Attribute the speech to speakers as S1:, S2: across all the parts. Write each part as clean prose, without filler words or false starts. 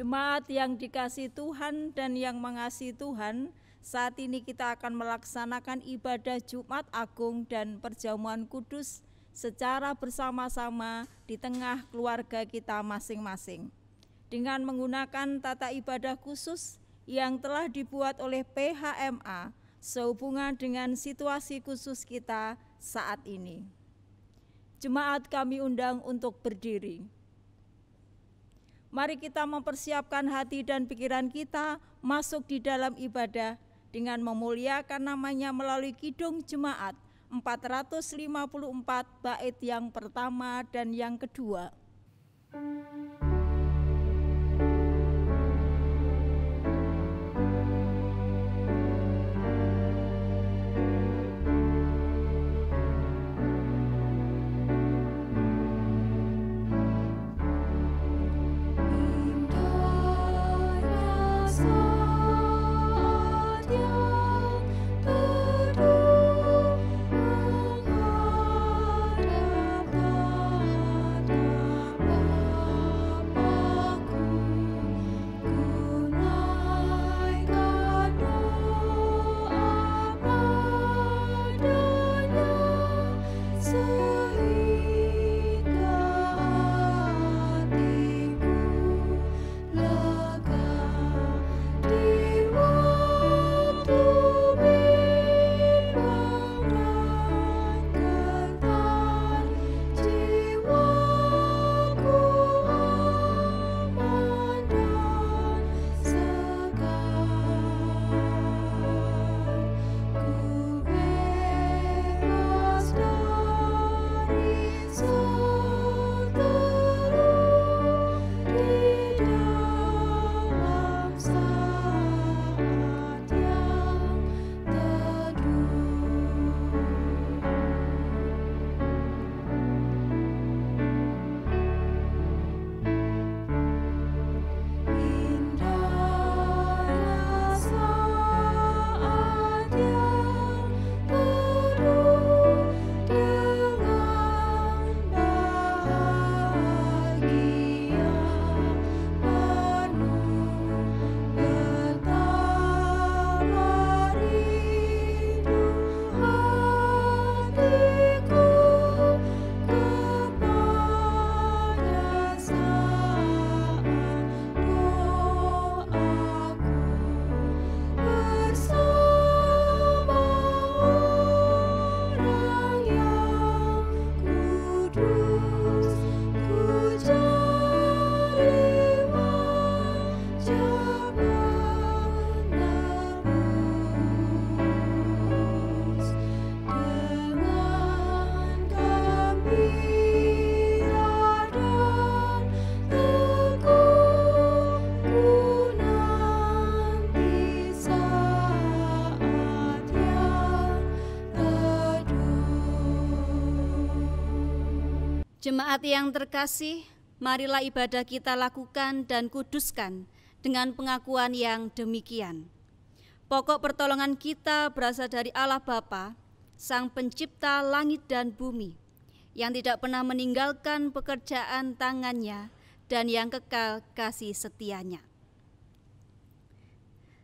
S1: Jemaat yang dikasihi Tuhan dan yang mengasihi Tuhan, saat ini kita akan melaksanakan ibadah Jumat Agung dan perjamuan kudus secara bersama-sama di tengah keluarga kita masing-masing. Dengan menggunakan tata ibadah khusus yang telah dibuat oleh PHMA sehubungan dengan situasi khusus kita saat ini. Jemaat kami undang untuk berdiri. Mari kita mempersiapkan hati dan pikiran kita masuk di dalam ibadah dengan memuliakan namanya melalui kidung jemaat 454 bait yang pertama dan yang kedua.
S2: Jemaat yang terkasih, marilah ibadah kita lakukan dan kuduskan dengan pengakuan yang demikian. Pokok pertolongan kita berasal dari Allah Bapa, Sang Pencipta langit dan bumi, yang tidak pernah meninggalkan pekerjaan tangannya dan yang kekal kasih setianya.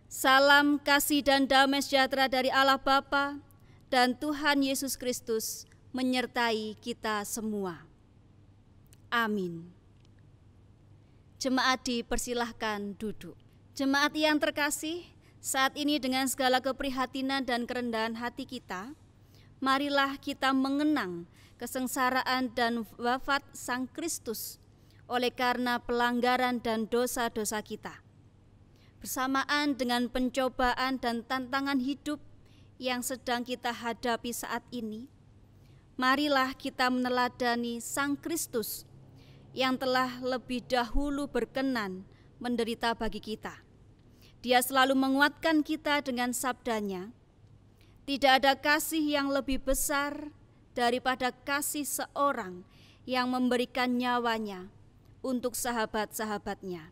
S2: Salam kasih dan damai sejahtera dari Allah Bapa dan Tuhan Yesus Kristus menyertai kita semua. Amin. Jemaat dipersilahkan duduk. Jemaat yang terkasih, saat ini dengan segala keprihatinan dan kerendahan hati kita, marilah kita mengenang kesengsaraan dan wafat Sang Kristus oleh karena pelanggaran dan dosa-dosa kita. Bersamaan dengan pencobaan dan tantangan hidup yang sedang kita hadapi saat ini, marilah kita meneladani Sang Kristus yang telah lebih dahulu berkenan menderita bagi kita. Dia selalu menguatkan kita dengan sabdanya, "Tidak ada kasih yang lebih besar daripada kasih seorang yang memberikan nyawanya untuk sahabat-sahabatnya."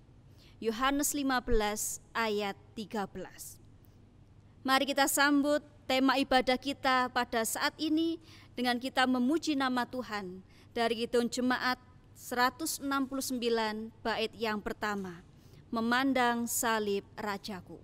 S2: Yohanes 15 ayat 13. Mari kita sambut tema ibadah kita pada saat ini dengan kita memuji nama Tuhan dari kidung jemaat 169 bait yang pertama. memandang salib Rajaku.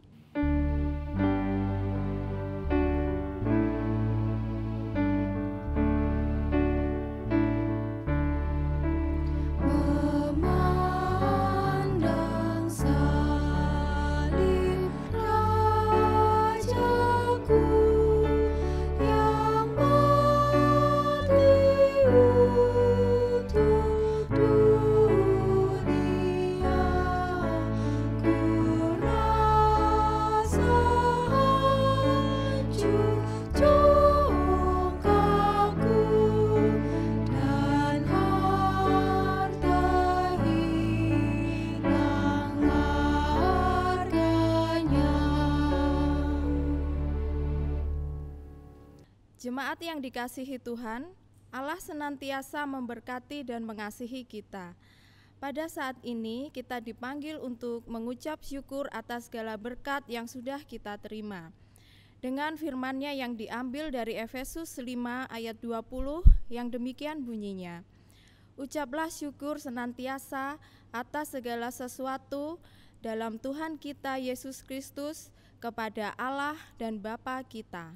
S1: Jemaat yang dikasihi Tuhan, Allah senantiasa memberkati dan mengasihi kita. Pada saat ini kita dipanggil untuk mengucap syukur atas segala berkat yang sudah kita terima. Dengan firman-Nya yang diambil dari Efesus 5 ayat 20 yang demikian bunyinya. Ucaplah syukur senantiasa atas segala sesuatu dalam Tuhan kita Yesus Kristus kepada Allah dan Bapa kita.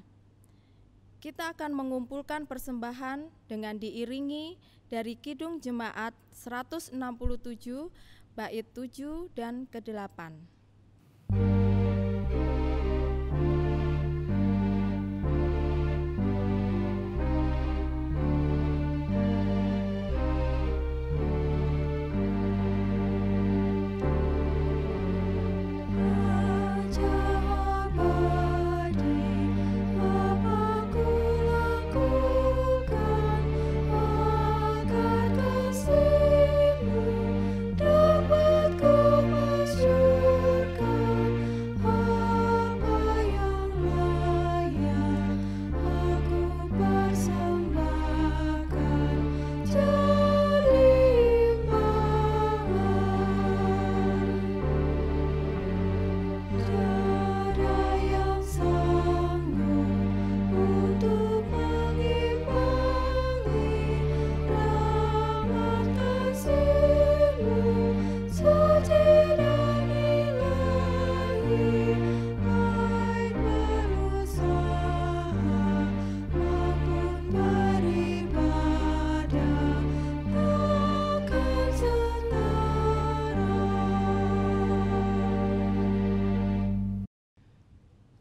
S1: Kita akan mengumpulkan persembahan dengan diiringi dari Kidung Jemaat 167 bait 7 dan ke-8.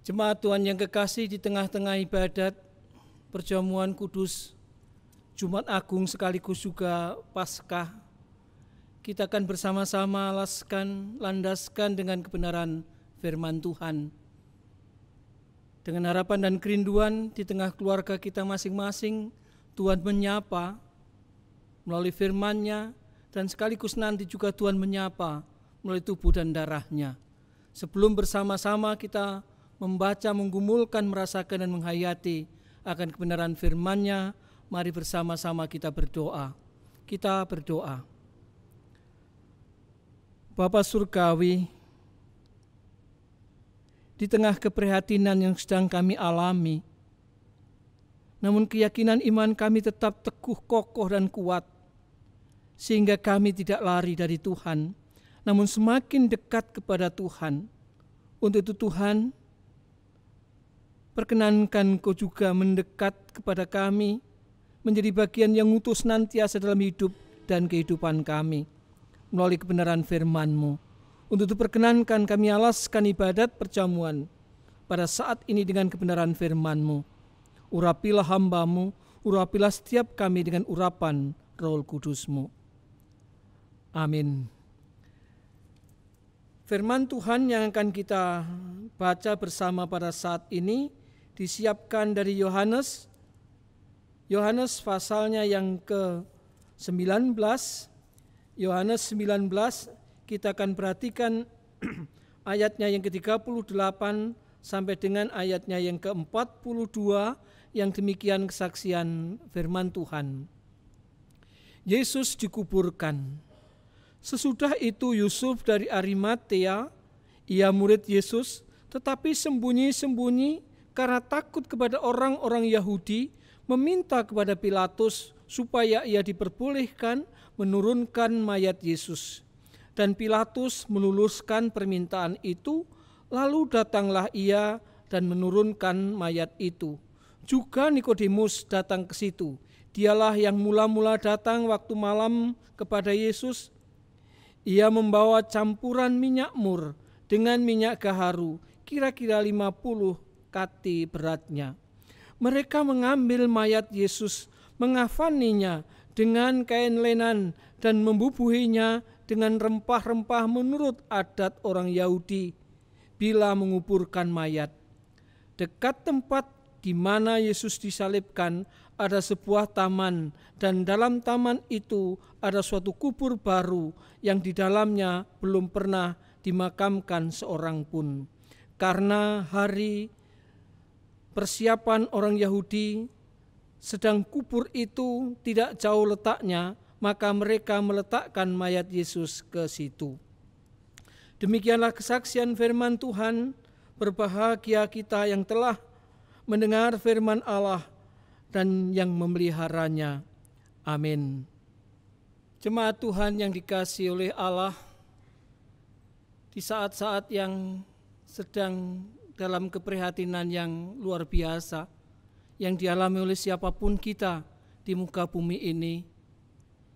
S3: Jemaat Tuhan yang kekasih, di tengah-tengah ibadat perjamuan kudus Jumat Agung sekaligus juga Paskah, kita akan bersama-sama landaskan dengan kebenaran firman Tuhan. Dengan harapan dan kerinduan di tengah keluarga kita masing-masing, Tuhan menyapa melalui firman-Nya, dan sekaligus nanti juga Tuhan menyapa melalui tubuh dan darah-Nya. Sebelum bersama-sama kita membaca, menggumulkan, merasakan dan menghayati akan kebenaran firman-Nya, mari bersama-sama kita berdoa. Kita berdoa. Bapa Surgawi, di tengah keprihatinan yang sedang kami alami, namun keyakinan iman kami tetap teguh, kokoh dan kuat, sehingga kami tidak lari dari Tuhan, namun semakin dekat kepada Tuhan. Untuk itu Tuhan, perkenankan Kau juga mendekat kepada kami, menjadi bagian yang utuh senantiasa dalam hidup dan kehidupan kami, melalui kebenaran firman-Mu. Untuk itu perkenankan kami alaskan ibadat perjamuan pada saat ini dengan kebenaran firman-Mu. Urapilah hamba-Mu, urapilah setiap kami dengan urapan Roh Kudus-Mu. Amin. Firman Tuhan yang akan kita baca bersama pada saat ini disiapkan dari Yohanes pasalnya yang ke-19. Yohanes 19, kita akan perhatikan ayatnya yang ke-38 sampai dengan ayatnya yang ke-42, yang demikian kesaksian firman Tuhan. Yesus dikuburkan. Sesudah itu Yusuf dari Arimatea, ia murid Yesus, tetapi sembunyi-sembunyi karena takut kepada orang-orang Yahudi, meminta kepada Pilatus supaya ia diperbolehkan menurunkan mayat Yesus. Dan Pilatus meluluskan permintaan itu, lalu datanglah ia dan menurunkan mayat itu. Juga Nikodemus datang ke situ. Dialah yang mula-mula datang waktu malam kepada Yesus. Ia membawa campuran minyak mur dengan minyak gaharu, kira-kira 50 kati beratnya. Mereka mengambil mayat Yesus, mengafaninya dengan kain lenan dan membubuhinya dengan rempah-rempah menurut adat orang Yahudi bila menguburkan mayat. Dekat tempat di mana Yesus disalibkan ada sebuah taman, dan dalam taman itu ada suatu kubur baru yang di dalamnya belum pernah dimakamkan seorang pun. Karena hari persiapan orang Yahudi sedang kubur itu tidak jauh letaknya, maka mereka meletakkan mayat Yesus ke situ. Demikianlah kesaksian firman Tuhan. Berbahagia kita yang telah mendengar firman Allah dan yang memeliharanya. Amin. Jemaat Tuhan yang dikasihi oleh Allah, di saat-saat yang sedang dalam keprihatinan yang luar biasa yang dialami oleh siapapun kita di muka bumi ini,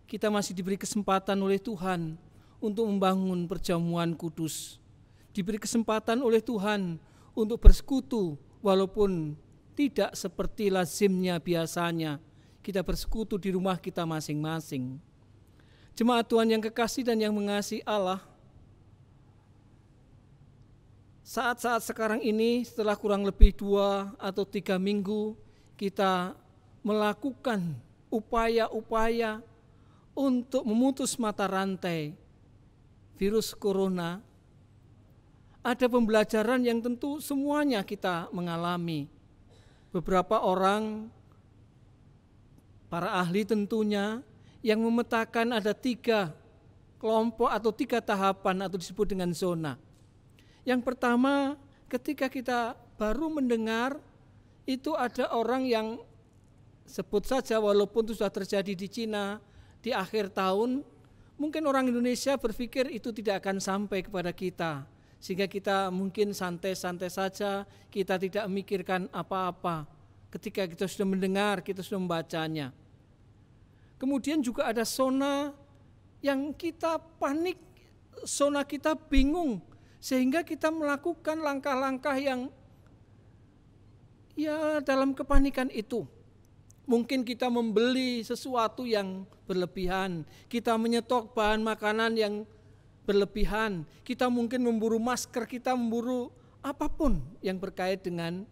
S3: kita masih diberi kesempatan oleh Tuhan untuk membangun perjamuan kudus. Diberi kesempatan oleh Tuhan untuk bersekutu, walaupun tidak seperti lazimnya biasanya kita bersekutu di rumah kita masing-masing. Jemaat Tuhan yang kekasih dan yang mengasihi Allah, saat-saat sekarang ini setelah kurang lebih 2 atau 3 minggu kita melakukan upaya-upaya untuk memutus mata rantai virus corona, ada pembelajaran yang tentu semuanya kita mengalami. Beberapa orang, para ahli tentunya, yang memetakan ada 3 kelompok atau 3 tahapan atau disebut dengan zona. Yang pertama, ketika kita baru mendengar, itu ada orang yang sebut saja walaupun itu sudah terjadi di Cina di akhir tahun, mungkin orang Indonesia berpikir itu tidak akan sampai kepada kita. Sehingga kita mungkin santai-santai saja, kita tidak memikirkan apa-apa. Ketika kita sudah mendengar, kita sudah membacanya. Kemudian juga ada zona yang kita panik, zona kita bingung, sehingga kita melakukan langkah-langkah yang ya dalam kepanikan itu. Mungkin kita membeli sesuatu yang berlebihan, kita menyetok bahan makanan yang berlebihan, kita mungkin memburu masker, kita memburu apapun yang berkait dengan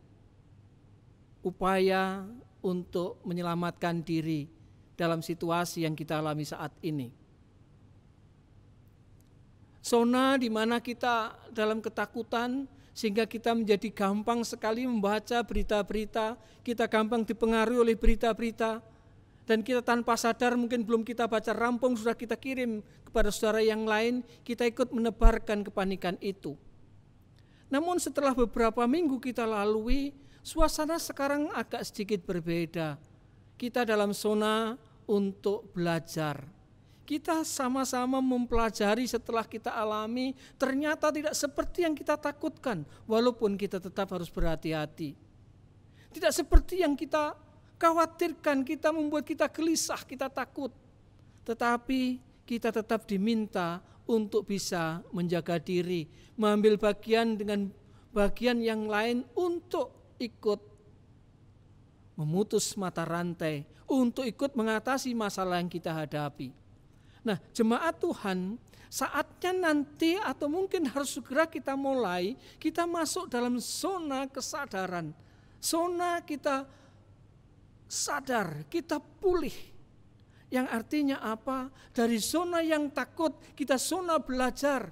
S3: upaya untuk menyelamatkan diri dalam situasi yang kita alami saat ini. Zona di mana kita dalam ketakutan sehingga kita menjadi gampang sekali membaca berita-berita, kita gampang dipengaruhi oleh berita-berita, dan kita tanpa sadar mungkin belum kita baca rampung sudah kita kirim kepada saudara yang lain, kita ikut menebarkan kepanikan itu. Namun setelah beberapa minggu kita lalui, suasana sekarang agak sedikit berbeda. Kita dalam zona untuk belajar. Kita sama-sama mempelajari setelah kita alami, ternyata tidak seperti yang kita takutkan, walaupun kita tetap harus berhati-hati. Tidak seperti yang kita khawatirkan, kita membuat kita gelisah, kita takut. Tetapi kita tetap diminta untuk bisa menjaga diri, mengambil bagian dengan bagian yang lain untuk ikut memutus mata rantai, untuk ikut mengatasi masalah yang kita hadapi. Nah, jemaat Tuhan, saatnya nanti atau mungkin harus segera kita mulai, kita masuk dalam zona kesadaran. Zona kita sadar, kita pulih. Yang artinya apa? Dari zona yang takut, kita zona belajar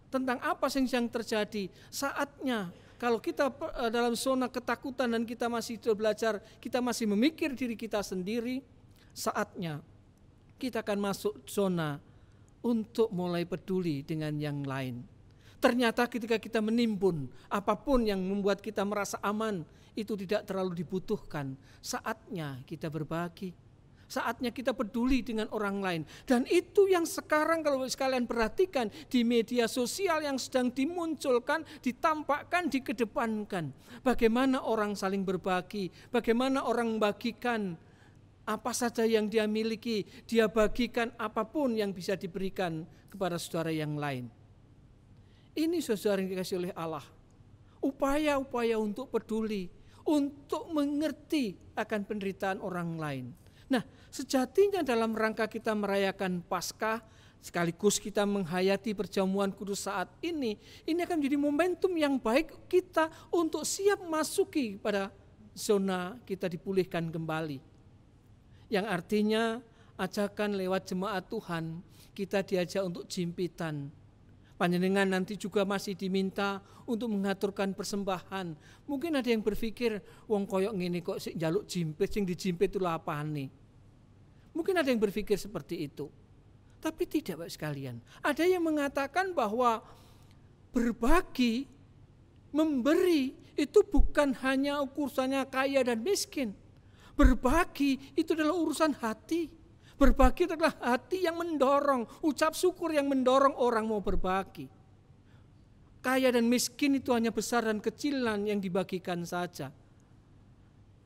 S3: tentang apa yang terjadi. Saatnya, kalau kita dalam zona ketakutan dan kita masih belajar, kita masih memikir diri kita sendiri, saatnya kita akan masuk zona untuk mulai peduli dengan yang lain. Ternyata ketika kita menimbun, apapun yang membuat kita merasa aman, itu tidak terlalu dibutuhkan. Saatnya kita berbagi. Saatnya kita peduli dengan orang lain. Dan itu yang sekarang kalau sekalian perhatikan di media sosial yang sedang dimunculkan, ditampakkan, dikedepankan. Bagaimana orang saling berbagi, bagaimana orang membagikan apa saja yang dia miliki, dia bagikan apapun yang bisa diberikan kepada saudara yang lain. Ini saudara yang dikasihi oleh Allah. Upaya-upaya untuk peduli, untuk mengerti akan penderitaan orang lain. Nah, sejatinya dalam rangka kita merayakan Paskah, sekaligus kita menghayati perjamuan kudus saat ini akan menjadi momentum yang baik kita untuk siap masuki pada zona kita dipulihkan kembali. Yang artinya ajakan lewat jemaat Tuhan, kita diajak untuk jimpitan. Panjenengan nanti juga masih diminta untuk mengaturkan persembahan. Mungkin ada yang berpikir, wong koyok ngene kok sing njaluk jimpit, sing dijimpit itu apane. Mungkin ada yang berpikir seperti itu. Tapi tidak Bapak sekalian. Ada yang mengatakan bahwa berbagi, memberi itu bukan hanya urusannya kaya dan miskin. Berbagi itu adalah urusan hati. Berbagi adalah hati yang mendorong, ucap syukur yang mendorong orang mau berbagi. Kaya dan miskin itu hanya besar dan kecilan yang dibagikan saja.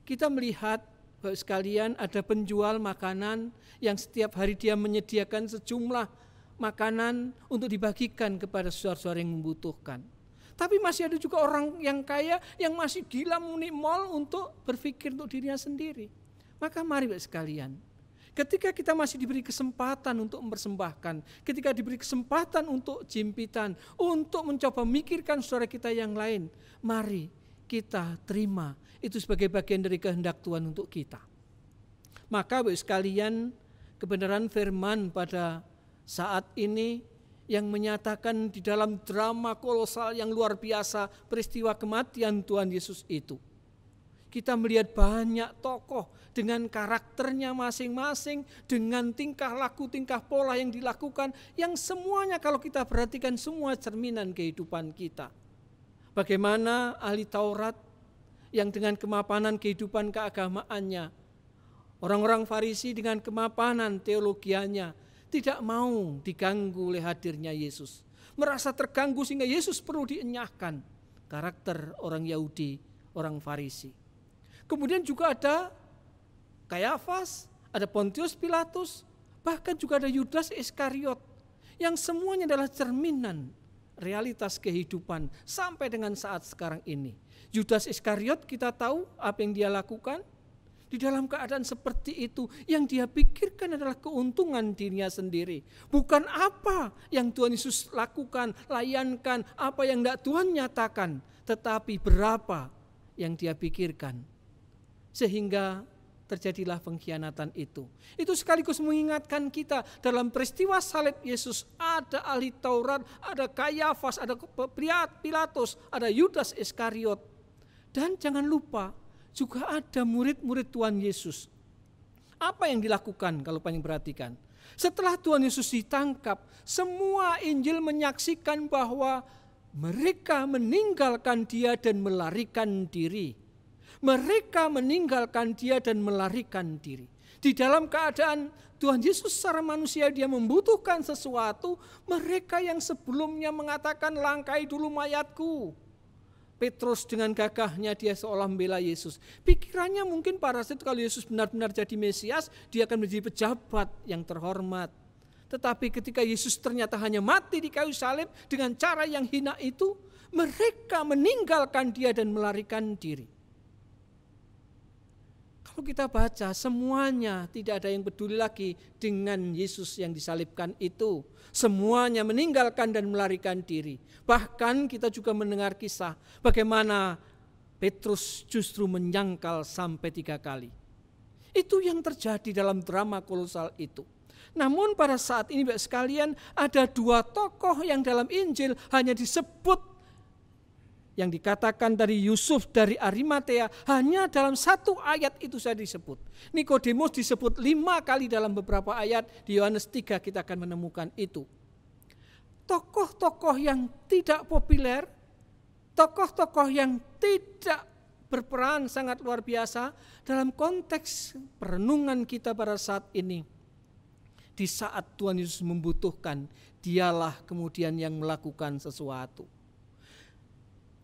S3: Kita melihat Bapak sekalian ada penjual makanan yang setiap hari dia menyediakan sejumlah makanan untuk dibagikan kepada saudara-saudara yang membutuhkan. Tapi masih ada juga orang yang kaya yang masih gila muni mal untuk berpikir untuk dirinya sendiri. Maka mari Bapak sekalian, ketika kita masih diberi kesempatan untuk mempersembahkan, ketika diberi kesempatan untuk jimpitan, untuk mencoba memikirkan saudara kita yang lain, mari kita terima itu sebagai bagian dari kehendak Tuhan untuk kita. Maka Bapak sekalian, kebenaran firman pada saat ini yang menyatakan di dalam drama kolosal yang luar biasa peristiwa kematian Tuhan Yesus itu. Kita melihat banyak tokoh dengan karakternya masing-masing, dengan tingkah laku, tingkah pola yang dilakukan, yang semuanya kalau kita perhatikan semua cerminan kehidupan kita. Bagaimana ahli Taurat yang dengan kemapanan kehidupan keagamaannya, orang-orang Farisi dengan kemapanan teologianya, tidak mau diganggu oleh hadirnya Yesus. Merasa terganggu sehingga Yesus perlu dienyahkan. Karakter orang Yahudi, orang Farisi. Kemudian juga ada Kayafas, ada Pontius Pilatus, bahkan juga ada Yudas Iskariot, yang semuanya adalah cerminan realitas kehidupan sampai dengan saat sekarang ini. Yudas Iskariot kita tahu apa yang dia lakukan. Di dalam keadaan seperti itu, yang dia pikirkan adalah keuntungan dirinya sendiri. Bukan apa yang Tuhan Yesus lakukan, layankan, apa yang tidak Tuhan nyatakan, tetapi berapa yang dia pikirkan. Sehingga terjadilah pengkhianatan itu. Itu sekaligus mengingatkan kita dalam peristiwa salib Yesus ada ahli Taurat, ada Kayafas, ada Pilatus, ada Yudas Iskariot. Dan jangan lupa juga ada murid-murid Tuhan Yesus. Apa yang dilakukan kalau panjang perhatikan? Setelah Tuhan Yesus ditangkap, semua Injil menyaksikan bahwa mereka meninggalkan dia dan melarikan diri. Mereka meninggalkan dia dan melarikan diri. Di dalam keadaan Tuhan Yesus secara manusia dia membutuhkan sesuatu, mereka yang sebelumnya mengatakan langkai dulu mayatku. Petrus dengan gagahnya dia seolah membela Yesus. Pikirannya mungkin pada saat itu kalau Yesus benar-benar jadi Mesias, dia akan menjadi pejabat yang terhormat. Tetapi ketika Yesus ternyata hanya mati di kayu salib dengan cara yang hina itu, mereka meninggalkan dia dan melarikan diri. Kalau kita baca semuanya tidak ada yang peduli lagi dengan Yesus yang disalibkan itu. Semuanya meninggalkan dan melarikan diri. Bahkan kita juga mendengar kisah bagaimana Petrus justru menyangkal sampai 3 kali. Itu yang terjadi dalam drama kolosal itu. Namun pada saat ini Bapak sekalian ada 2 tokoh yang dalam Injil hanya disebut, yang dikatakan dari Yusuf dari Arimatea hanya dalam 1 ayat itu saja disebut. Nikodemus disebut 5 kali dalam beberapa ayat, di Yohanes 3 kita akan menemukan itu. Tokoh-tokoh yang tidak populer, tokoh-tokoh yang tidak berperan sangat luar biasa dalam konteks perenungan kita pada saat ini. Di saat Tuhan Yesus membutuhkan, dialah kemudian yang melakukan sesuatu.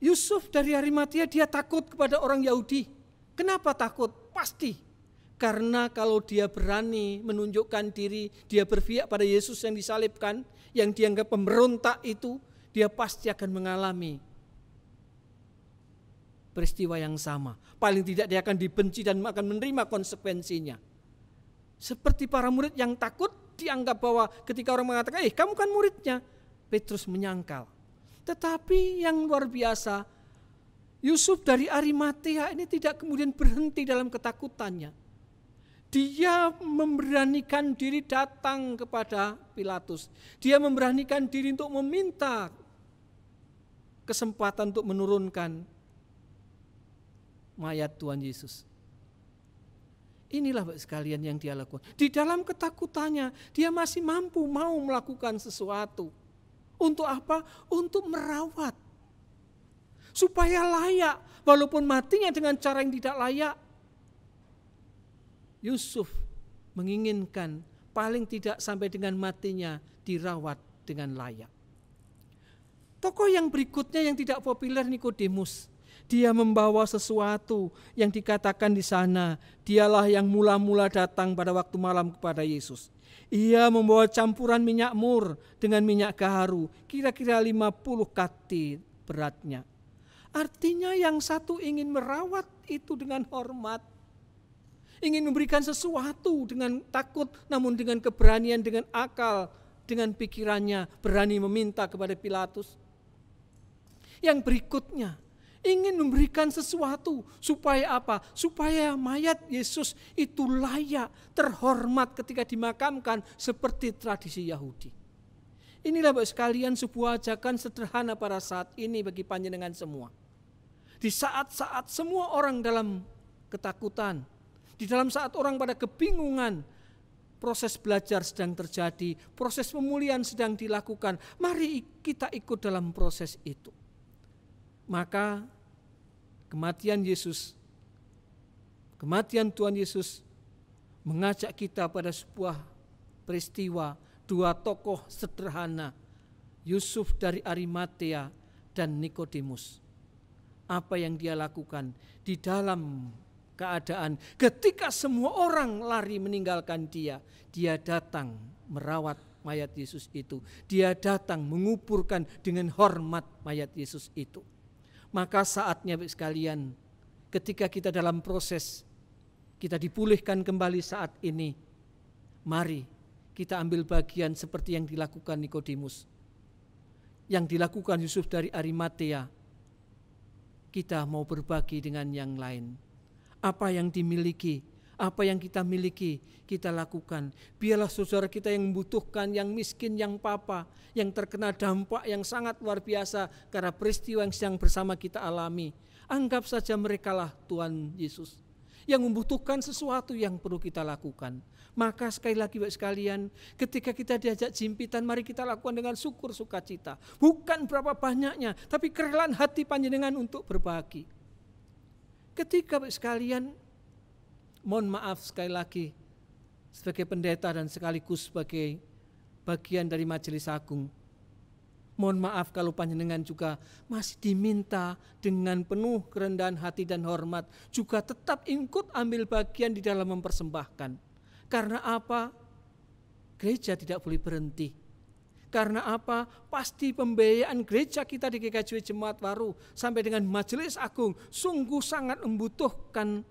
S3: Yusuf dari Arimatea, dia takut kepada orang Yahudi. Kenapa takut? Pasti karena kalau dia berani menunjukkan diri, dia berpihak pada Yesus yang disalibkan, yang dianggap pemberontak itu, dia pasti akan mengalami peristiwa yang sama. Paling tidak dia akan dibenci dan akan menerima konsekuensinya. Seperti para murid yang takut, dianggap bahwa ketika orang mengatakan, kamu kan muridnya, Petrus menyangkal. Tetapi yang luar biasa, Yusuf dari Arimatea ini tidak kemudian berhenti dalam ketakutannya. Dia memberanikan diri datang kepada Pilatus. Dia memberanikan diri untuk meminta kesempatan untuk menurunkan mayat Tuhan Yesus. Inilah sekalian yang dia lakukan. Di dalam ketakutannya, dia masih mampu mau melakukan sesuatu. Untuk apa? Untuk merawat. Supaya layak, walaupun matinya dengan cara yang tidak layak. Yusuf menginginkan paling tidak sampai dengan matinya dirawat dengan layak. Tokoh yang berikutnya yang tidak populer, Nikodemus. Dia membawa sesuatu yang dikatakan di sana, dialah yang mula-mula datang pada waktu malam kepada Yesus. Ia membawa campuran minyak mur dengan minyak gaharu, kira-kira 50 kati beratnya. Artinya yang satu ingin merawat itu dengan hormat. Ingin memberikan sesuatu dengan takut, namun dengan keberanian, dengan akal, dengan pikirannya, berani meminta kepada Pilatus. Yang berikutnya, ingin memberikan sesuatu supaya apa? Supaya mayat Yesus itu layak, terhormat ketika dimakamkan seperti tradisi Yahudi. Inilah Bapak sekalian sebuah ajakan sederhana pada saat ini bagi panjenengan semua. Di saat-saat semua orang dalam ketakutan, di dalam saat orang pada kebingungan, proses belajar sedang terjadi, proses pemulihan sedang dilakukan. Mari kita ikut dalam proses itu. Maka kematian Yesus, kematian Tuhan Yesus mengajak kita pada sebuah peristiwa, dua tokoh sederhana, Yusuf dari Arimatea dan Nikodemus. Apa yang dia lakukan di dalam keadaan ketika semua orang lari meninggalkan dia, dia datang merawat mayat Yesus itu. Dia datang menguburkan dengan hormat mayat Yesus itu. Maka saatnya sekalian, ketika kita dalam proses, kita dipulihkan kembali saat ini, mari kita ambil bagian seperti yang dilakukan Nikodemus, yang dilakukan Yusuf dari Arimatea. Kita mau berbagi dengan yang lain. Apa yang dimiliki, apa yang kita miliki, kita lakukan. Biarlah saudara kita yang membutuhkan, yang miskin, yang papa, yang terkena dampak yang sangat luar biasa karena peristiwa yang sedang bersama kita alami. Anggap saja merekalah Tuhan Yesus yang membutuhkan sesuatu yang perlu kita lakukan. Maka sekali lagi Bapak sekalian, ketika kita diajak jimpitan, mari kita lakukan dengan syukur sukacita. Bukan berapa banyaknya, tapi kerelaan hati panjenengan untuk berbagi. Ketika Bapak sekalian, mohon maaf sekali lagi sebagai pendeta dan sekaligus sebagai bagian dari Majelis Agung. Mohon maaf kalau panjenengan juga masih diminta dengan penuh kerendahan hati dan hormat juga tetap ikut ambil bagian di dalam mempersembahkan. Karena apa? Gereja tidak boleh berhenti. Karena apa? Pasti pembiayaan gereja kita di GKJ Jemaat Baru sampai dengan Majelis Agung sungguh sangat membutuhkan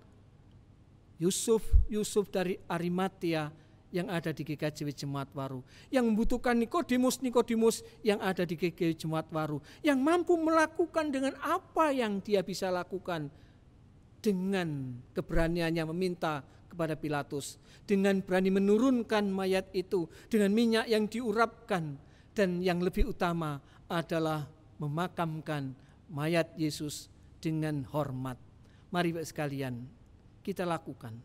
S3: Yusuf dari Arimatea yang ada di GKJ Jemaat Baru, yang membutuhkan Nikodemus yang ada di GKJ Jemaat Baru, yang mampu melakukan dengan apa yang dia bisa lakukan dengan keberaniannya meminta kepada Pilatus, dengan berani menurunkan mayat itu dengan minyak yang diurapkan, dan yang lebih utama adalah memakamkan mayat Yesus dengan hormat. Mari Bapak sekalian, kita lakukan.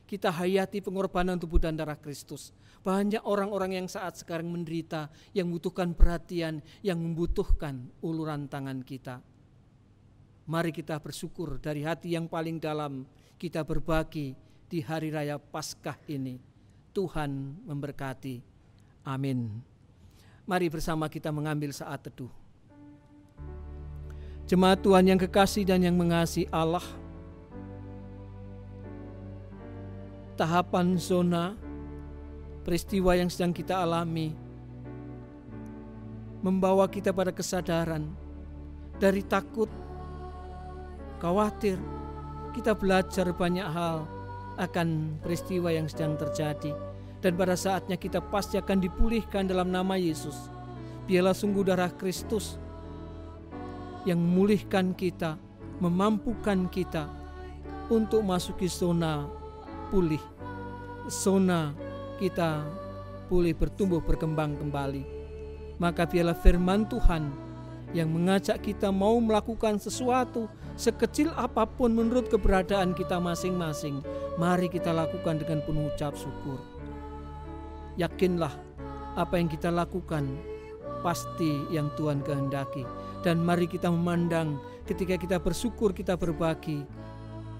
S3: Kita hayati pengorbanan tubuh dan darah Kristus. Banyak orang-orang yang saat sekarang menderita, yang membutuhkan perhatian, yang membutuhkan uluran tangan kita. Mari kita bersyukur dari hati yang paling dalam, kita berbagi di hari raya Paskah ini. Tuhan memberkati. Amin. Mari bersama kita mengambil saat teduh. Jemaat Tuhan yang kekasih dan yang mengasihi Allah, tahapan zona peristiwa yang sedang kita alami membawa kita pada kesadaran dari takut, khawatir. Kita belajar banyak hal akan peristiwa yang sedang terjadi, dan pada saatnya kita pasti akan dipulihkan dalam nama Yesus. Biarlah sungguh darah Kristus yang memulihkan kita, memampukan kita untuk masuki zona pulih, zona kita pulih, bertumbuh, berkembang kembali. Maka biarlah firman Tuhan yang mengajak kita mau melakukan sesuatu sekecil apapun menurut keberadaan kita masing-masing, mari kita lakukan dengan penuh ucap syukur. Yakinlah apa yang kita lakukan pasti yang Tuhan kehendaki. Dan mari kita memandang ketika kita bersyukur, kita berbagi.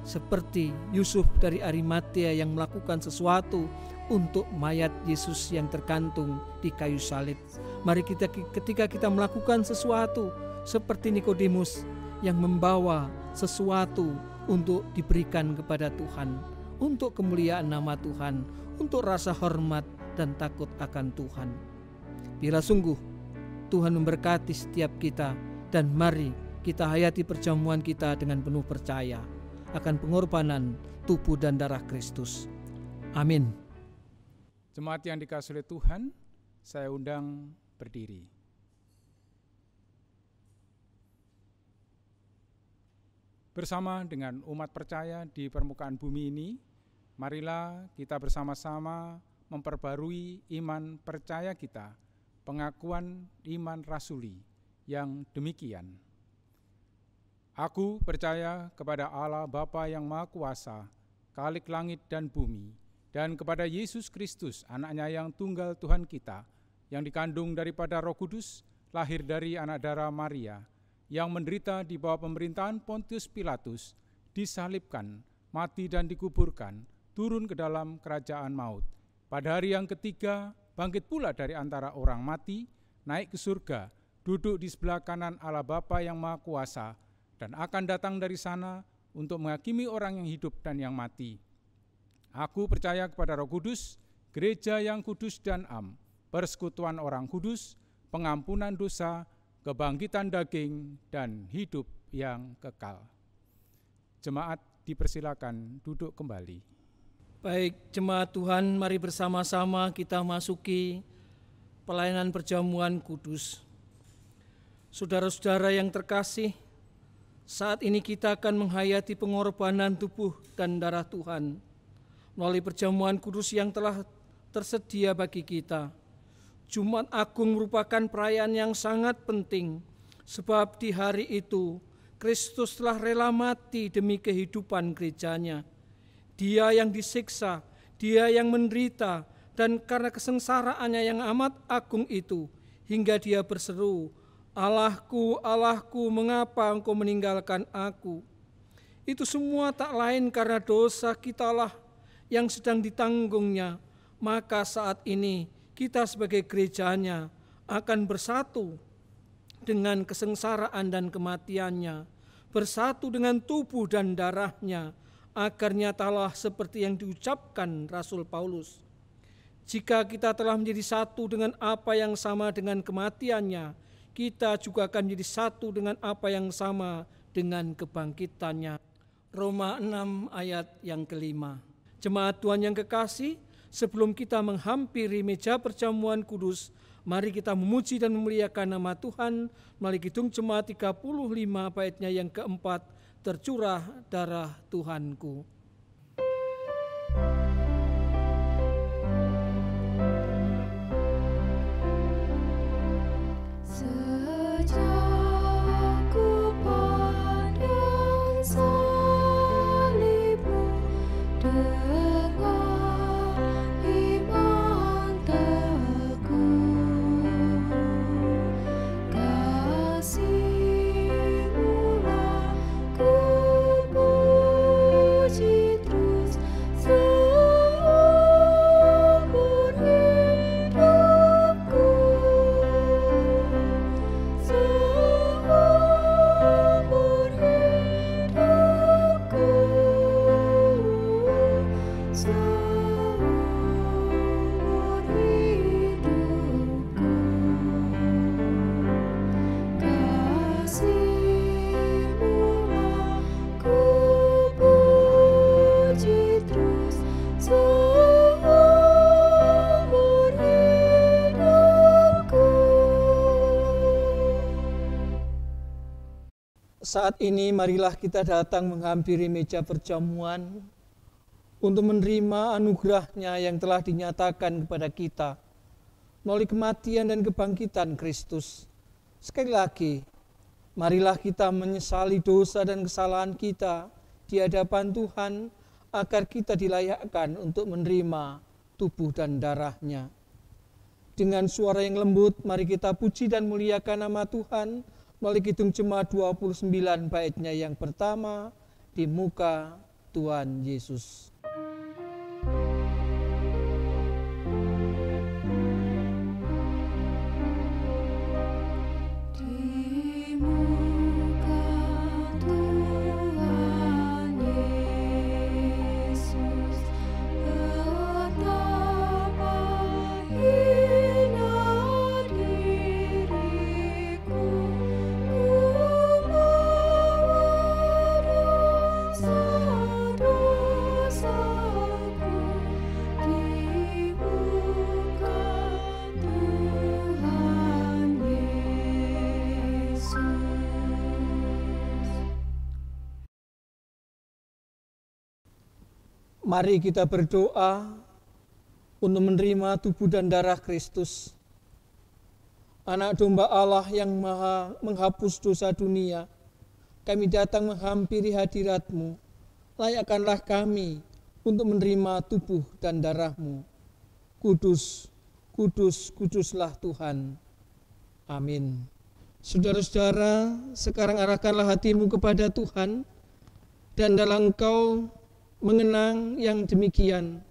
S3: Seperti Yusuf dari Arimatea yang melakukan sesuatu untuk mayat Yesus yang tergantung di kayu salib. Mari kita ketika kita melakukan sesuatu seperti Nikodemus yang membawa sesuatu untuk diberikan kepada Tuhan, untuk kemuliaan nama Tuhan, untuk rasa hormat dan takut akan Tuhan. Bila sungguh Tuhan memberkati setiap kita, dan mari kita hayati perjamuan kita dengan penuh percaya akan pengorbanan tubuh dan darah Kristus. Amin.
S4: Jemaat yang dikasihi oleh Tuhan, saya undang berdiri. Bersama dengan umat percaya di permukaan bumi ini, marilah kita bersama-sama memperbarui iman percaya kita, pengakuan iman rasuli yang demikian. Aku percaya kepada Allah Bapa yang Maha Kuasa, Khalik langit dan bumi, dan kepada Yesus Kristus, anaknya yang tunggal Tuhan kita, yang dikandung daripada Roh Kudus, lahir dari anak darah Maria, yang menderita di bawah pemerintahan Pontius Pilatus, disalibkan, mati dan dikuburkan, turun ke dalam kerajaan maut. Pada hari yang ketiga, bangkit pula dari antara orang mati, naik ke surga, duduk di sebelah kanan Allah Bapa yang Maha Kuasa, dan akan datang dari sana untuk menghakimi orang yang hidup dan yang mati. Aku percaya kepada Roh Kudus, gereja yang kudus dan am, persekutuan orang kudus, pengampunan dosa, kebangkitan daging, dan hidup yang kekal. Jemaat dipersilakan duduk kembali.
S3: Baik, jemaat Tuhan, mari bersama-sama kita masuki pelayanan perjamuan kudus. Saudara-saudara yang terkasih, saat ini kita akan menghayati pengorbanan tubuh dan darah Tuhan melalui perjamuan kudus yang telah tersedia bagi kita. Jumat Agung merupakan perayaan yang sangat penting, sebab di hari itu Kristus telah rela mati demi kehidupan gerejanya. Dia yang disiksa, dia yang menderita, dan karena kesengsaraannya yang amat agung itu, hingga dia berseru, "Allahku, Allahku, mengapa engkau meninggalkan aku?" Itu semua tak lain karena dosa kitalah yang sedang ditanggungnya. Maka saat ini kita sebagai gerejanya akan bersatu dengan kesengsaraan dan kematiannya, bersatu dengan tubuh dan darahnya, agar nyatalah seperti yang diucapkan Rasul Paulus. Jika kita telah menjadi satu dengan apa yang sama dengan kematiannya, kita juga akan menjadi satu dengan apa yang sama dengan kebangkitannya. Roma 6 ayat yang kelima. Jemaat Tuhan yang kekasih, sebelum kita menghampiri meja perjamuan kudus, mari kita memuji dan memuliakan nama Tuhan melalui Kidung Jemaat 35 baitnya yang keempat, tercurah darah Tuhanku. Saat ini marilah kita datang menghampiri meja perjamuan untuk menerima anugerah-Nya yang telah dinyatakan kepada kita melalui kematian dan kebangkitan Kristus. Sekali lagi, marilah kita menyesali dosa dan kesalahan kita di hadapan Tuhan agar kita dilayakkan untuk menerima tubuh dan darah-Nya. Dengan suara yang lembut, mari kita puji dan muliakan nama Tuhan melalui Kidung Jemaat 29 baitnya yang pertama, Di Muka Tuhan Yesus. Mari kita berdoa untuk menerima tubuh dan darah Kristus, Anak Domba Allah yang maha menghapus dosa dunia. Kami datang menghampiri hadirat-Mu, layakkanlah kami untuk menerima tubuh dan darah-Mu. Kudus, kudus, kuduslah Tuhan. Amin. Saudara-saudara, sekarang arahkanlah hatimu kepada Tuhan, dan dalam engkau mengenang yang demikian,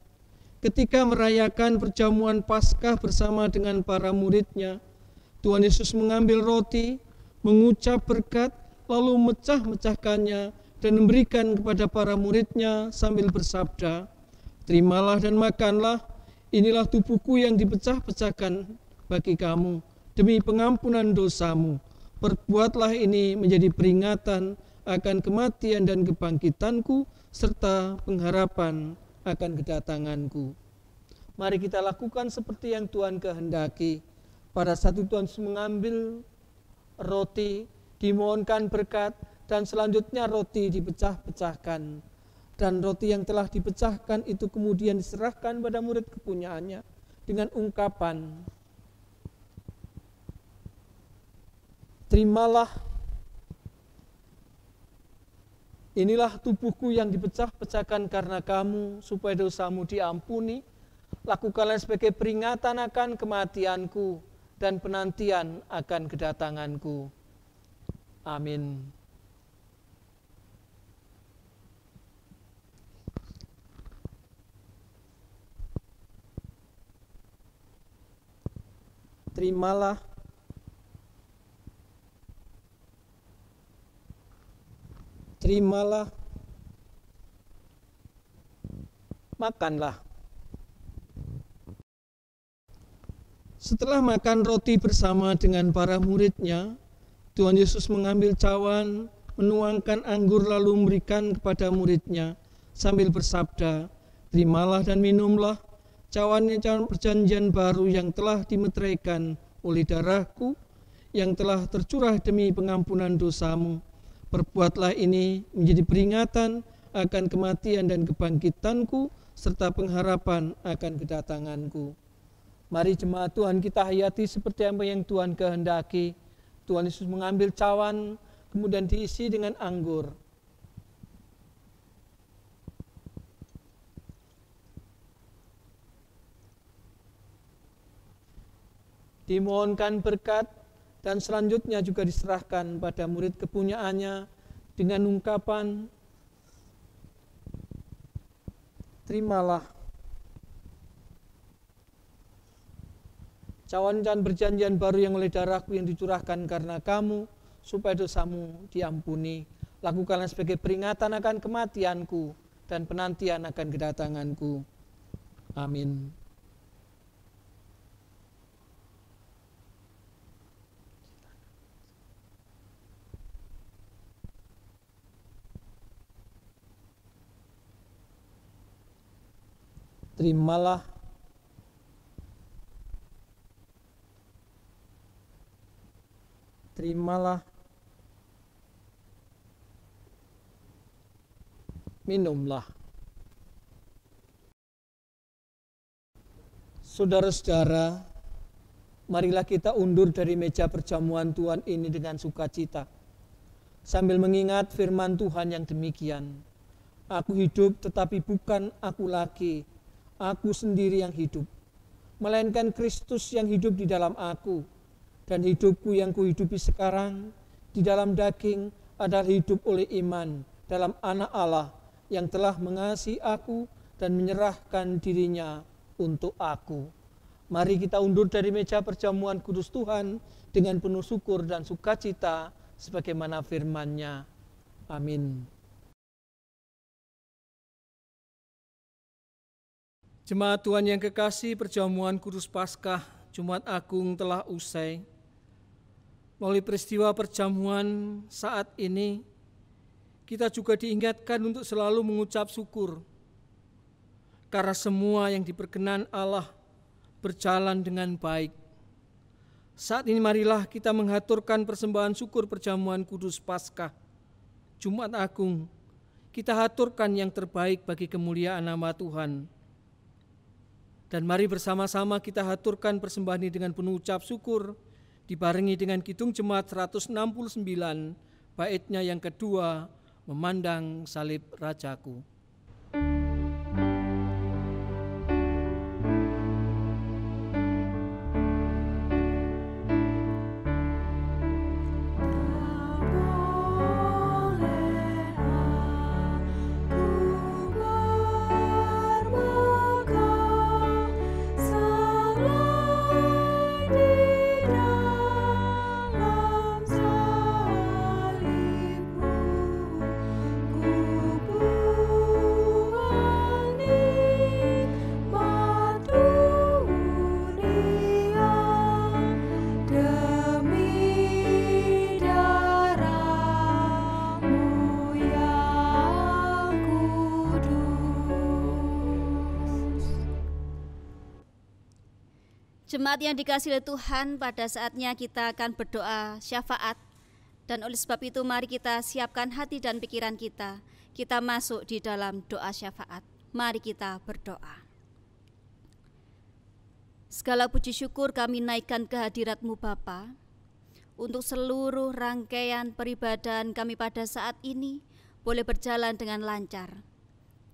S3: ketika merayakan perjamuan Paskah bersama dengan para murid-Nya, Tuhan Yesus mengambil roti, mengucap berkat, lalu mecah-mecahkannya dan memberikan kepada para murid-Nya sambil bersabda, "Terimalah dan makanlah, inilah tubuhku yang dipecah-pecahkan bagi kamu, demi pengampunan dosamu. Perbuatlah ini menjadi peringatan akan kematian dan kebangkitanku, serta pengharapan akan kedatanganku." Mari kita lakukan seperti yang Tuhan kehendaki. Pada saat itu Tuhan mengambil roti, dimohonkan berkat, dan selanjutnya roti dipecah-pecahkan. Dan roti yang telah dipecahkan itu kemudian diserahkan pada murid kepunyaannya dengan ungkapan, "Terimalah, inilah tubuhku yang dipecah-pecahkan karena kamu, supaya dosamu diampuni. Lakukanlah sebagai peringatan akan kematianku dan penantian akan kedatanganku." Amin. Terimalah, terimalah, makanlah. Setelah makan roti bersama dengan para murid-Nya, Tuhan Yesus mengambil cawan, menuangkan anggur lalu memberikan kepada murid-Nya sambil bersabda, "Terimalah dan minumlah, cawan perjanjian baru yang telah dimeteraikan oleh darahku, yang telah tercurah demi pengampunan dosamu. Perbuatlah ini menjadi peringatan akan kematian dan kebangkitanku, serta pengharapan akan kedatanganku." Mari jemaat Tuhan kita hayati seperti apa yang Tuhan kehendaki. Tuhan Yesus mengambil cawan, kemudian diisi dengan anggur. Dimohonkan berkat, dan selanjutnya juga diserahkan pada murid kepunyaannya dengan ungkapan, "Terimalah, cawan perjanjian baru yang oleh darahku yang dicurahkan karena kamu, supaya dosamu diampuni. Lakukanlah sebagai peringatan akan kematianku dan penantian akan kedatanganku." Amin. Terimalah, terimalah, Minumlah. Saudara-saudara, marilah kita undur dari meja perjamuan Tuhan ini dengan sukacita, sambil mengingat firman Tuhan yang demikian. Aku hidup tetapi bukan aku lagi, aku sendiri yang hidup, melainkan Kristus yang hidup di dalam aku. Dan hidupku yang kuhidupi sekarang di dalam daging adalah hidup oleh iman dalam Anak Allah yang telah mengasihi aku dan menyerahkan dirinya untuk aku. Mari kita undur dari meja perjamuan kudus Tuhan dengan penuh syukur dan sukacita sebagaimana firman-Nya. Amin. Jemaat Tuhan yang kekasih, perjamuan kudus Paskah Jumat Agung telah usai. Melalui peristiwa perjamuan saat ini, kita juga diingatkan untuk selalu mengucap syukur, karena semua yang diperkenan Allah berjalan dengan baik. Saat ini marilah kita menghaturkan persembahan syukur perjamuan kudus Paskah Jumat Agung. Kita haturkan yang terbaik bagi kemuliaan nama Tuhan. Dan mari bersama-sama kita haturkan persembahan ini dengan penuh ucap syukur, dibarengi dengan Kidung Jemaat 169, baitnya yang kedua, memandang salib Rajaku.
S2: Jemaat yang dikasihi oleh Tuhan, pada saatnya kita akan berdoa syafaat. Dan oleh sebab itu mari kita siapkan hati dan pikiran kita. Kita masuk di dalam doa syafaat. Mari kita berdoa. Segala puji syukur kami naikkan ke hadirat-Mu Bapa, untuk seluruh rangkaian peribadahan kami pada saat ini boleh berjalan dengan lancar.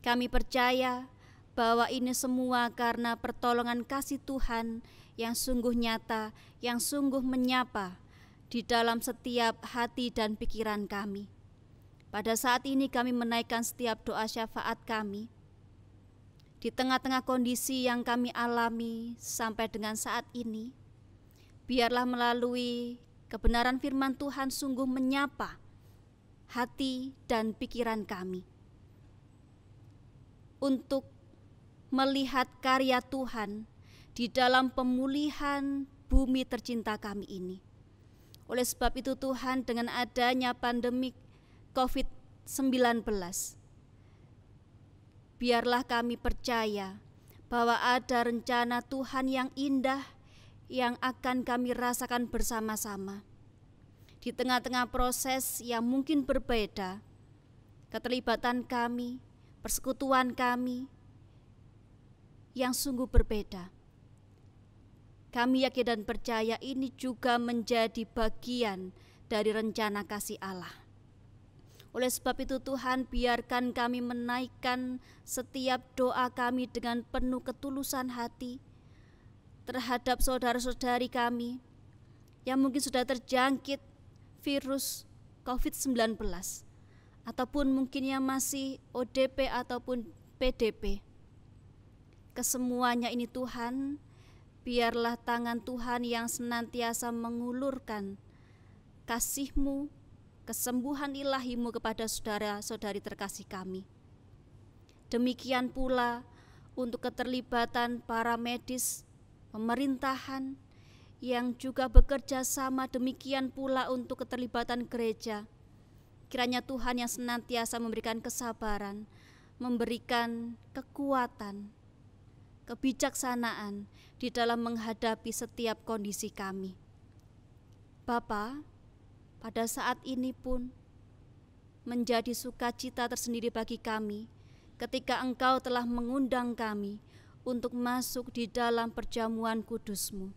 S2: Kami percaya bahwa ini semua karena pertolongan kasih Tuhan yang sungguh nyata, yang sungguh menyapa di dalam setiap hati dan pikiran kami. Pada saat ini kami menaikkan setiap doa syafaat kami. Di tengah-tengah kondisi yang kami alami sampai dengan saat ini, biarlah melalui kebenaran firman Tuhan sungguh menyapa hati dan pikiran kami untuk melihat karya Tuhan di dalam pemulihan bumi tercinta kami ini. Oleh sebab itu Tuhan, dengan adanya pandemi COVID-19, biarlah kami percaya bahwa ada rencana Tuhan yang indah yang akan kami rasakan bersama-sama. Di tengah-tengah proses yang mungkin berbeda, keterlibatan kami, persekutuan kami yang sungguh berbeda. Kami yakin dan percaya ini juga menjadi bagian dari rencana kasih Allah. Oleh sebab itu Tuhan, biarkan kami menaikkan setiap doa kami dengan penuh ketulusan hati terhadap saudara-saudari kami yang mungkin sudah terjangkit virus COVID-19 ataupun mungkin yang masih ODP ataupun PDP. Kesemuanya ini Tuhan, biarlah tangan Tuhan yang senantiasa mengulurkan kasih-Mu, kesembuhan ilahi-Mu kepada saudara-saudari terkasih kami. Demikian pula untuk keterlibatan para medis, pemerintahan yang juga bekerja sama, demikian pula untuk keterlibatan gereja. Kiranya Tuhan yang senantiasa memberikan kesabaran, memberikan kekuatan, kebijaksanaan di dalam menghadapi setiap kondisi kami. Bapa, pada saat ini pun menjadi sukacita tersendiri bagi kami ketika Engkau telah mengundang kami untuk masuk di dalam perjamuan kudus-Mu.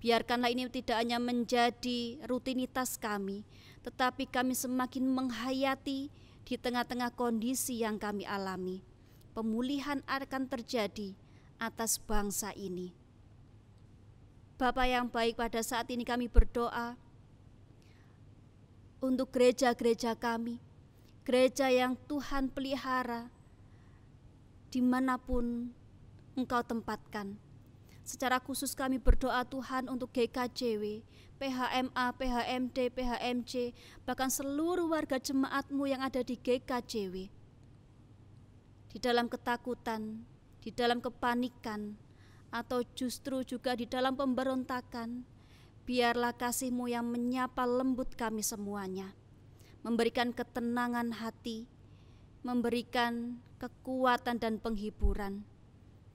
S2: Biarkanlah ini tidak hanya menjadi rutinitas kami, tetapi kami semakin menghayati di tengah-tengah kondisi yang kami alami. Pemulihan akan terjadi atas bangsa ini. Bapa yang baik, pada saat ini kami berdoa untuk gereja-gereja kami, gereja yang Tuhan pelihara dimanapun Engkau tempatkan. Secara khusus kami berdoa Tuhan untuk GKJW, PHMA, PHMD, PHMJ, bahkan seluruh warga jemaat-Mu yang ada di GKJW. Di dalam ketakutan, di dalam kepanikan, atau justru juga di dalam pemberontakan, biarlah kasih-Mu yang menyapa lembut kami semuanya, memberikan ketenangan hati, memberikan kekuatan dan penghiburan.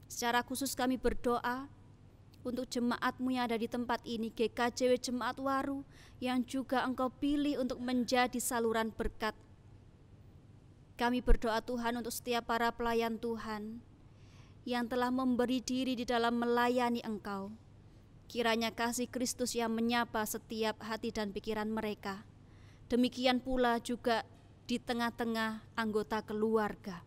S2: Secara khusus kami berdoa untuk jemaat-Mu yang ada di tempat ini, GKJW Jemaat Waru, yang juga Engkau pilih untuk menjadi saluran berkat. Kami berdoa Tuhan untuk setiap para pelayan Tuhan yang telah memberi diri di dalam melayani Engkau. Kiranya kasih Kristus yang menyapa setiap hati dan pikiran mereka. Demikian pula juga di tengah-tengah anggota keluarga.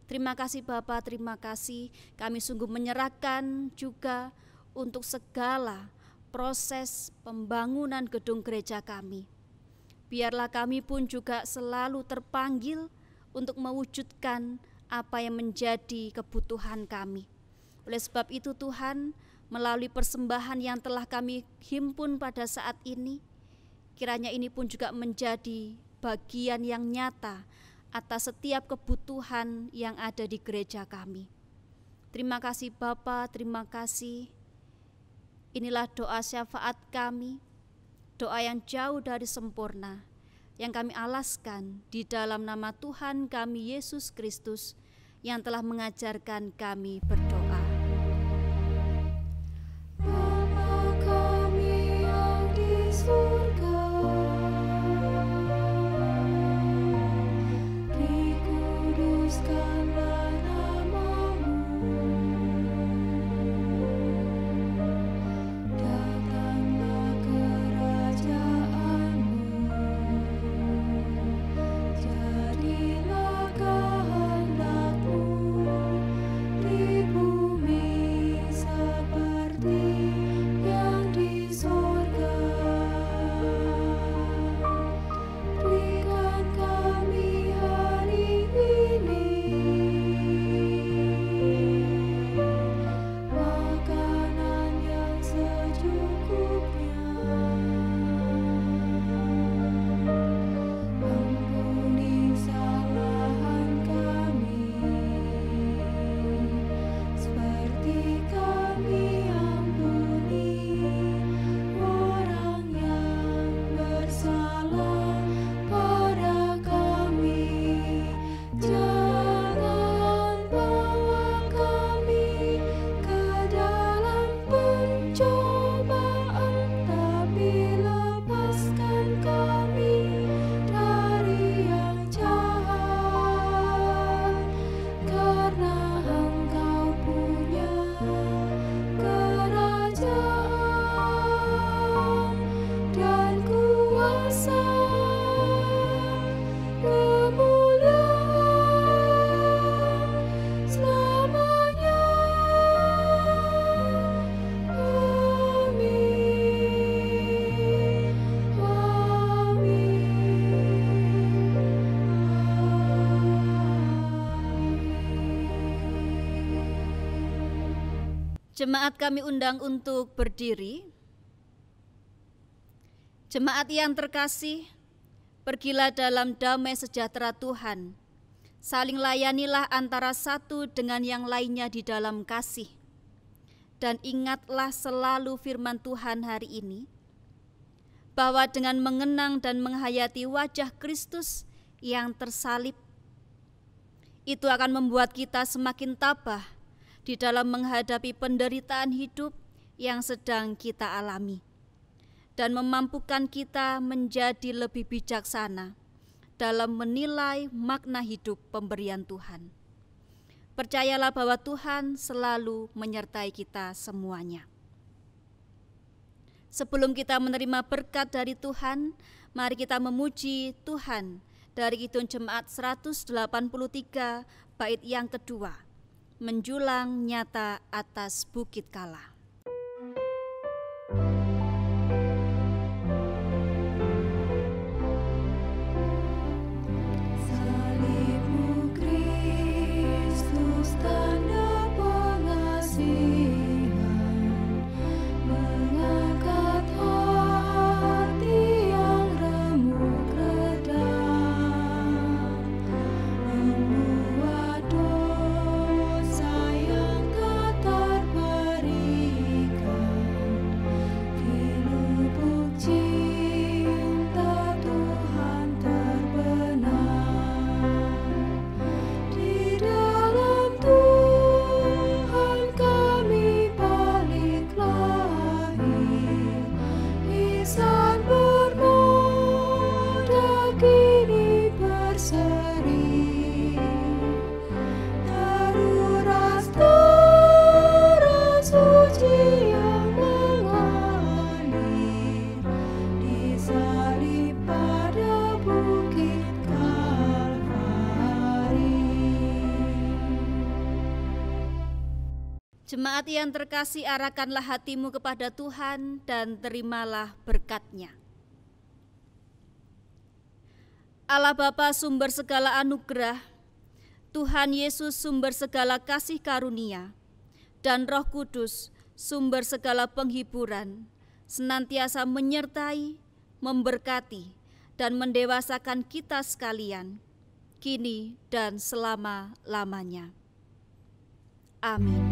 S2: Terima kasih Bapa, terima kasih. Kami sungguh menyerahkan juga untuk segala proses pembangunan gedung gereja kami. Biarlah kami pun juga selalu terpanggil untuk mewujudkan apa yang menjadi kebutuhan kami. Oleh sebab itu Tuhan, melalui persembahan yang telah kami himpun pada saat ini, kiranya ini pun juga menjadi bagian yang nyata atas setiap kebutuhan yang ada di gereja kami. Terima kasih Bapa, terima kasih. Inilah doa syafaat kami, doa yang jauh dari sempurna, yang kami alaskan di dalam nama Tuhan kami Yesus Kristus, yang telah mengajarkan kami berdoa.
S5: Bapa kami yang di surga, dikuduskanlah nama-Mu, datanglah kerajaan-Mu, jadilah kehendak-Mu di bumi seperti yang di surga. Berikan kami hari ini makanan yang secukupnya. Ampuni kesalahan kami, seperti kami ampuni orang yang bersalah pada kami. Jangan bawa kami ke dalam pencobaan, tapi lepaskan kami dari yang jahat. Karena Engkau punya kerajaan dan kuasa, kemuliaan selamanya. Amin.
S2: Jemaat kami undang untuk berdiri. Jemaat yang terkasih, pergilah dalam damai sejahtera Tuhan. Saling layanilah antara satu dengan yang lainnya di dalam kasih. Dan ingatlah selalu firman Tuhan hari ini, bahwa dengan mengenang dan menghayati wajah Kristus yang tersalib, itu akan membuat kita semakin tabah di dalam menghadapi penderitaan hidup yang sedang kita alami, dan memampukan kita menjadi lebih bijaksana dalam menilai makna hidup pemberian Tuhan. Percayalah bahwa Tuhan selalu menyertai kita semuanya. Sebelum kita menerima berkat dari Tuhan, mari kita memuji Tuhan dari Kidung Jemaat 183 bait yang kedua, menjulang nyata atas bukit Kala.
S5: Salibmu Kristus tanda pengasihan, mengangkat hati yang remuk redam, membuat dosa yang tak terberikan, di lubuk cinta Tuhan terbenam. Di dalam Tuhan kami balik lahir, ihsan bernoda kini berseri, teruras terang suci yang mengalir, disalib pada bukit Kalvari.
S2: Jemaat yang terkasih, arahkanlah hatimu kepada Tuhan dan terimalah berkat-Nya. Allah Bapa sumber segala anugerah, Tuhan Yesus sumber segala kasih karunia, dan Roh Kudus sumber segala penghiburan, senantiasa menyertai, memberkati, dan mendewasakan kita sekalian, kini dan selama-lamanya. Amin.